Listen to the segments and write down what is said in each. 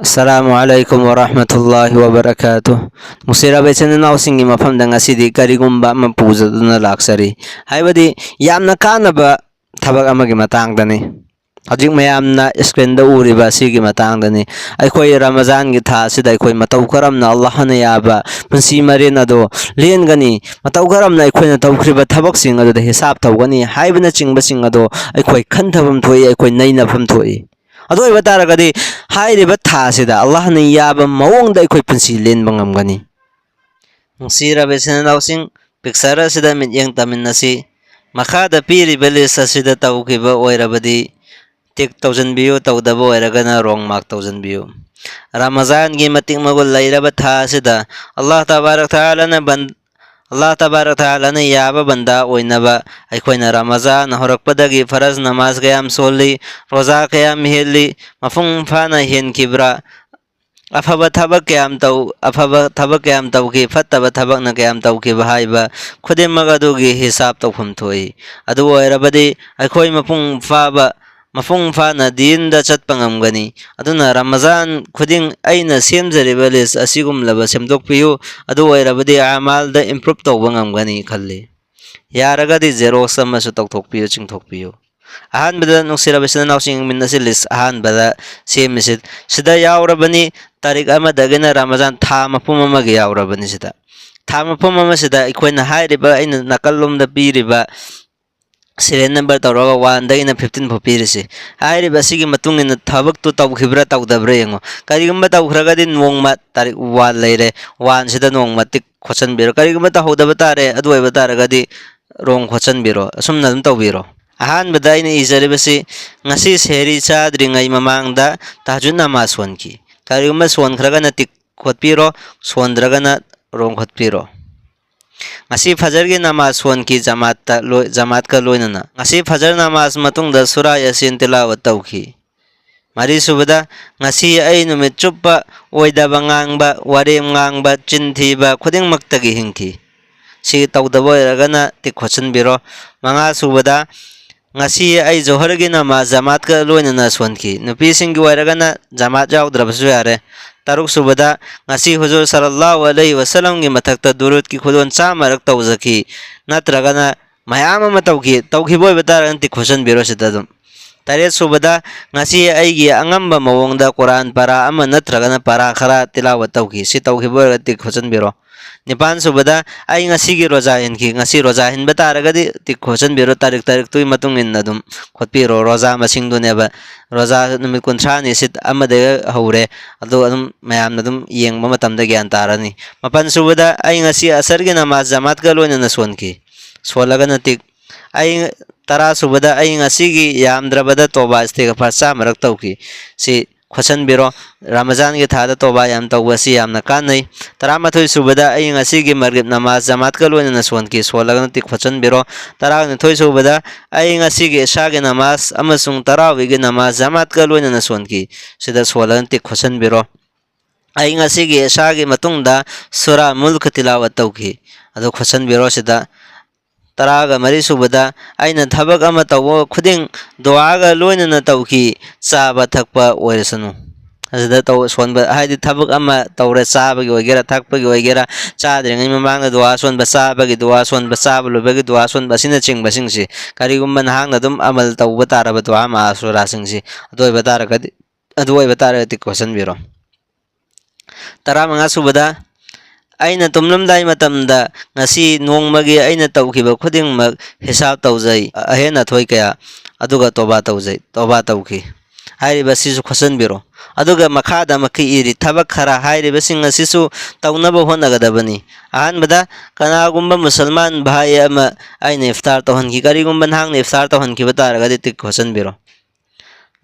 Assalamualaikum warahmatullahi wabarakatuh. Musira bechen na usingi mafam danga sidi karigumba mapuza na laksari. Haibadi yamna kana ba thabak amagi matang dani. Hajik mayamna screen da uri ba sigi matang dani. Aikoi Ramazan gi tha sida aikoi matau karam na Allah na yaba punsi marina do len gani matau karam na aikoi na tawkriba thabak sing ado da hisab tawgani haibna chingba sing ado aikoi khantabam thoi aikoi naina pham thoi. Adoi batara kadi hai riba tha sida Allah ni yaba mawong da ikoi punsi len bangam gani sira besena nausing piksara sida mit yang tamin nasi makha da piri belis sida tau kiba oirabadi tik 1000 view tau da bo oiragana wrong mark 1000 view Ramazan gi mating magul lairaba tha sida Allah tabarak ta'ala na yaba banda oinaba aikoina Ramazan horakpadagi faraz namaz kayam soli roza kayam heli mafung fana hen kibra afaba thabak kayam tau ki fattaba thabak na kayam tau ki bahaiba khudimag adugi hisab tawpham thoi adu oirabadi aikoi mafung fana din da chatpangam gani aduna Ramazan khuding aina semjariba lis asigum laba semdokpiyu adu oirabadi amal da improve tawbangam gani khalli yaragadi zero sama su tokthokpiyu chingthokpiyu ahan bada nuksira besna nausing minnasi lis ahan bada semisit sida yaurabani tarik ama dagina Ramazan tha mapum ama gi yaurabani sida tha mapum ama sida ikoina hairiba aina nakallum da piriba serial number tawraga 1 dagina 15 pho pirisi hairi basigi matung in thabak tu taw khibra taw dabra yengo karigamba taw khraga din nongma tarik 1 leire 1 sida nongma tik khosan biro karigamba taw hoda batare adwai batare gadi rong khosan biro asumna dum taw biro ahan badai ni izari basi ngasi seri cha dringai mamangda tahajjud namaz wanki karigamba son khraga na tik khotpiro son draga na rong khotpiro ngasi fajar gi namaz suan ki jamaat ka loinana ngasi fajar namaz matung da sura yasin tilawat tawki mari subada ngasi ai numit chuppa oida bangangba warem ngangba chinthiba khuding maktagi hingki si tawdabo ragana tikhosan biro manga subada ngasi ai johar gi namaz jamaat ka loinana suanki nupi singi waragana jamaat jawdrabasu yare taruk subada ngasi huzur sallallahu alaihi wasallam gi mathakta durut ki khudon chamarak tawzaki natragana mayama matawki boy bataran ti khosan biro sitadum tare subada ngasi aigi angamba mawongda Quran para ama natragana para khara tilawat tawki si tawki boy ti khosan biro nipan subada ai ngasi gi roza hin bataragadi ti khosan biro tarik tui matung in nadum khotpiro roza masing duneba roza numit kunthra ni sit amade haure adu adum mayam nadum yengba matamda gyan tarani mapan subada ai ngasi asar gi namaz jamaat ga loina na sonki solaga na tik ai tara subada ai ngasi gi yamdrabada toba istega farsa marak tawki si khosan biro Ramazan gi thada toba yam tawasi yamna kanai taramathoi subada ai ngasi gi margib namaz jamaat ka loina na sonki solaga na tik khosan biro tarang thoi subada ai ngasi gi isha gi namaz amasung tarawih gi namaz jamaat ka loina na sonki sida solaga na tik khosan biro ai ngasi gi isha gi matungda sura mulk tilawat tawki adu khosan biro sida taraga mari subada aina thabak ama tawo khuding duaga loina na tawki chaba thakpa oirsanu azda taw sonba haidi thabak ama tawre chaba gi ogera thakpa gi ogera chadrengai mamanga dua sonba chaba gi dua sonba chaba lobe gi dua sonba sina chingba singsi karigumba hangna dum amal tawba taraba dua ma asura singsi adoi batara kadi adoi batara ti question biro tara manga subada aina tumlamdai matamda ngasi nongmagi aina tawkiba khudingmak hisab tawjai ahena thoi kaya aduga toba tawki hairiba sisu khosan biro aduga makhada maki iri thabak khara hairiba singa sisu tawnaba honagadabani ahan bada kanagumba musalman bhai ama aina iftar tawhanki karigumba hangna iftar tawhanki bataragadi tik khosan biro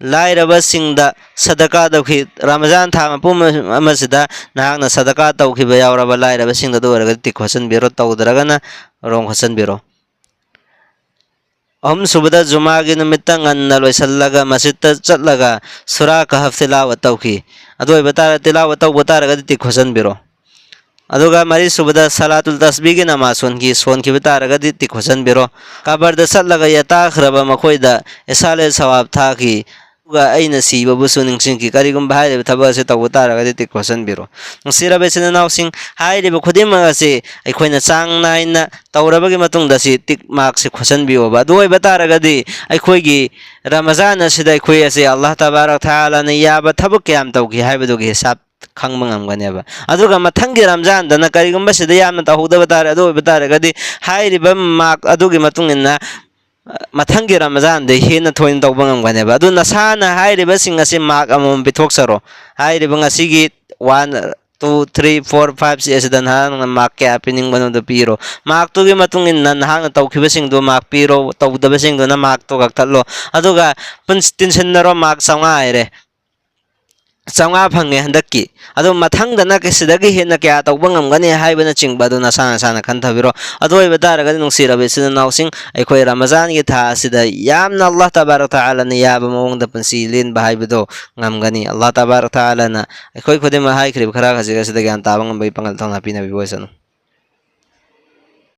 lairaba singda sadaka dawki Ramazan tha mapum amasida nahangna sadaka tawki ba yauraba lairaba singda doraga tik khosan biro tawdragana rong khosan biro subada juma gi numitta nganna loisallaga masjidta chatlaga sura kahf tilawat tawki adoi batara tilawat taw bataraga tik khosan biro aduga mari subada salatul tasbih gi namaz sonki bataraga tik khosan biro kabar da chatlaga yata khraba makhoida isale sawab thaki ꯑꯩꯅ ꯁꯤꯕꯕꯨꯁꯨ ꯅꯤꯡꯁꯤꯡꯈꯤ ꯀꯔꯤꯒꯨꯝꯕ ꯍꯥꯏꯔꯤꯕ ꯊꯕꯛ ꯑꯁꯤ ꯇꯧꯕ ꯇꯥꯔꯒꯗꯤ ꯇꯤꯛ ꯈꯣꯠꯆꯟꯕꯤꯔꯣ ꯅꯨꯡꯁꯤꯔꯕ ꯏꯆꯤꯟ ꯏꯅꯥꯎꯁꯤꯡ ꯍꯥꯏꯔꯤꯕ ꯈꯨꯗꯤꯡꯃꯛ ꯑꯁꯤ ꯑꯩꯈꯣꯏꯅ ꯆꯥꯡ ꯅꯥꯏꯅ ꯇꯧꯔꯕꯒꯤ ꯃꯇꯨꯡꯗ ꯁꯤ ꯇꯤꯛ ꯃꯥꯔꯛꯁꯤ ꯈꯣꯠꯆꯟꯕꯤꯌꯣꯕ ꯑꯗꯨ ꯑꯣꯏꯕ ꯇꯥꯔꯒꯗꯤ ꯑꯩꯈꯣꯏꯒꯤ ꯔꯃꯖꯥꯟ ꯑꯁꯤꯗ ꯑꯩꯈꯣꯏ ꯑꯁꯤ ꯑꯜꯂꯥꯍ ꯇꯕꯥꯔꯛ ꯊꯥꯂꯥꯅ ꯌꯥꯕ ꯊꯕꯛ ꯀꯌꯥꯝ ꯇꯧꯈꯤ ꯍꯥꯏꯕꯗꯨꯒꯤ ꯍꯤꯁꯥꯕ ꯈꯪꯕ ꯉꯝꯒꯅꯦꯕ ꯑꯗꯨꯒ ꯃꯊꯪꯒꯤ ꯔꯝꯖꯥꯟꯗꯅ ꯀꯔꯤꯒꯨꯝꯕ ꯁꯤꯗ ꯌꯥꯝꯅ ꯇꯧꯍꯧꯗꯕ ꯇꯥꯔꯦ ꯑꯗꯨ ꯑꯣꯏꯕ ꯇꯥꯔꯒꯗꯤ ꯍꯥꯏꯔꯤꯕ ꯃꯥꯔꯛ ꯑꯗꯨꯒꯤ ꯃꯇꯨꯡ ꯏꯟꯅ ꯃꯊꯪꯒꯤ ꯔꯃꯖꯥꯟꯗ ꯍꯦꯟꯅ ꯊꯣꯏꯅ ꯇꯧꯕ ꯉꯝꯒꯅꯦꯕ ꯑꯗꯨ ꯅꯁꯥꯅ ꯍꯥꯏꯔꯤꯕꯁꯤꯡ ꯑꯁꯤ ꯃꯥꯔꯛ ꯑꯃꯃꯝ ꯄꯤꯊꯣꯛꯆꯔꯣ ꯍꯥꯏꯔꯤꯕ ꯉꯁꯤꯒꯤ 1 2 3 4 5 6 ꯑꯁꯤꯗ ꯅꯍꯥꯛꯅ ꯃꯥꯔꯛ ꯀꯌꯥ ꯄꯤꯅꯤꯡꯕꯅꯣꯗꯣ ꯄꯤꯔꯣ ꯃꯥꯔꯛꯇꯨꯒꯤ ꯃꯇꯨꯡ ꯏꯟꯅ ꯅꯍꯥꯛꯅ ꯇꯧꯈꯤꯕꯁꯤꯡꯗꯣ ꯃꯥꯔꯛ ꯄꯤꯔꯣ ꯇꯧꯗꯕꯁꯤꯡꯗꯨꯅ ꯃꯥꯔꯛꯇꯣ ꯀꯛꯊꯠꯂꯣ ꯑꯗꯨꯒ ꯇꯤꯟꯁꯤꯟꯅꯔꯣ ꯃꯥꯔꯛ 500 ꯍꯥꯏꯔꯦ 500 ꯐꯪꯉꯦ ꯍꯟꯗꯛꯀꯤ ꯑꯗꯣ ꯃꯊꯪꯗꯅ ꯁꯤꯗꯒꯤ ꯍꯦꯟꯅ ꯀꯌꯥ ꯇꯧꯕ ꯉꯝꯒꯅꯤ ꯍꯥꯏꯕꯅꯆꯤꯡꯕ ꯑꯗꯨ ꯅꯁꯥꯅ ꯈꯟꯊꯕꯤꯔꯣ ꯑꯗꯨ ꯑꯣꯏꯕ ꯇꯥꯔꯒꯗꯤ ꯅꯨꯡꯁꯤꯔꯕ ꯏꯆꯤꯟ ꯏꯅꯥꯎꯁꯤꯡ ꯑꯩꯈꯣꯏ ꯔꯃꯖꯥꯟꯒꯤ ꯊꯥ ꯑꯁꯤꯗ ꯌꯥꯝꯅ ꯑꯜꯂꯥꯍ ꯇꯕꯥꯔꯛ ꯇꯥꯂꯥꯅ ꯌꯥꯕ ꯃꯑꯣꯡꯗ ꯄꯨꯟꯁꯤ ꯂꯦꯟꯕ ꯍꯥꯏꯕꯗꯣ ꯉꯝꯒꯅꯤ ꯑꯜꯂꯥꯍ ꯇꯕꯥꯔꯛ ꯇꯥꯂꯥꯅ ꯑꯩꯈꯣꯏ ꯈꯨꯗꯤꯡꯃꯛ ꯍꯥꯏꯈ꯭ꯔꯤꯕ ꯈꯔ ꯈꯖꯤꯛ ꯑꯁꯤꯗ ꯒ꯭ꯌꯥꯟ ꯇꯥꯕ ꯉꯝꯕꯒꯤ ꯄꯥꯡꯒꯜ ꯊꯧꯅꯥ ꯄꯤꯅꯕꯤꯕ ꯑꯣꯏꯁꯅꯨ